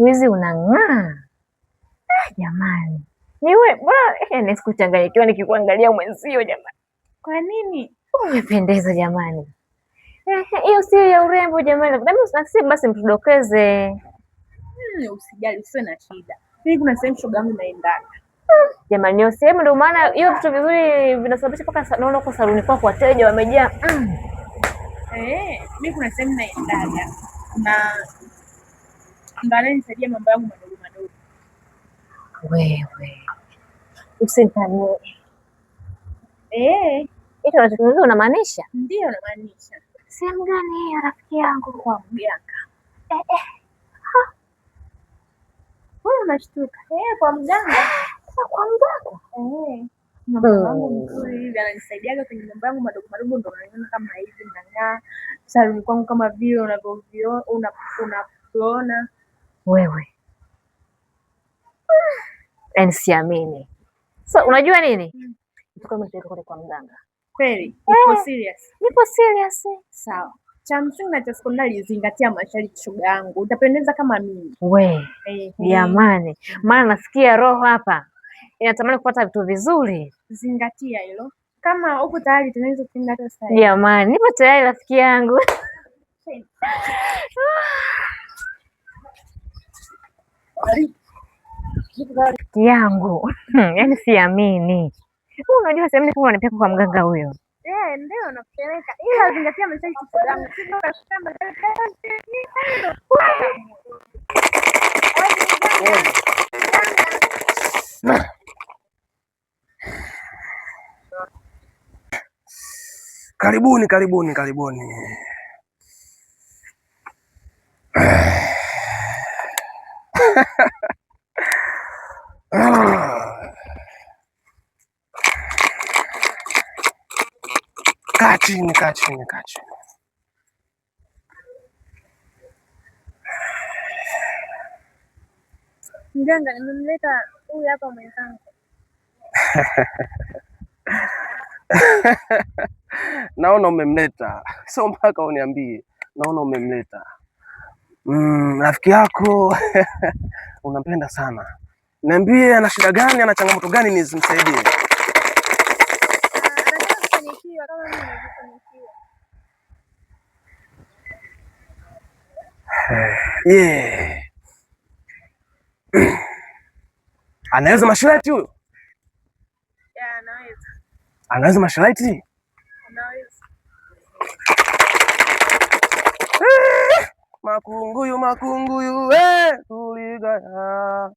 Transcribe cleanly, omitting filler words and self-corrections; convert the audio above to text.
hizi unang'aa. Jamani. Niwe bwana, nisikuchanganyikiwa nikikuangalia mwenzio jamani. Kwa nini? Umependeza jamani. Hiyo sio ya urembo jamani. Labda basi mtudokeze. Usijali, usiwe na shida. Mimi kuna sehemu shoga yangu naenda. Jamani, hiyo sehemu ndio maana hiyo vitu vizuri vinasababisha mpaka naona kwa saluni kwako wateja wamejaa. Mimi kuna sehemu naenda. Na ndani nisaidia mambo yangu madogo madogo. Wewe. Usintanie. Hicho unachozungumza unamaanisha? Ndio namaanisha. Sehemu gani hiyo rafiki yangu? Kwa mganga. Wewe unashtuka. Kwa mganga. Kwa mganga? Mambo yangu mzuri hivi ananisaidiaga kwenye mambo yangu madogo madogo, ndio unaona kama hivi nang'aa. Saluni kwangu kama vile unavyoona. Wewe. Yaani siamini. So unajua nini? Kama nitatoka kwa mganga. Kweli? Uko serious? Nipo serious. Sawa. Cha msingi na cha sekondari zingatia masharti shoga yangu. Utapendeza kama mimi. Jamani. Maana nasikia roho hapa inatamani kupata vitu vizuri. Zingatia hilo. Kama uko tayari tunaweza kufunga hata sasa. Jamani, nipo tayari rafiki yangu. Yangu. Yaani siamini. Unajua sehemu nilikuwa nanipeka kwa mganga huyo. Ndio nakupeleka. Ila zingatia masharti yangu. Karibuni. Kaa chini. Mganga, nimemleta huyu hapa mwenzangu. Naona umemleta, sio mpaka uniambie. Naona umemleta rafiki yako. Unampenda sana. Niambie, ana shida gani? Ana changamoto gani nisimsaidie? Anaweza masharti huyo? Anaweza. Anaweza masharti? Anaweza. Makunguyu tuligaya.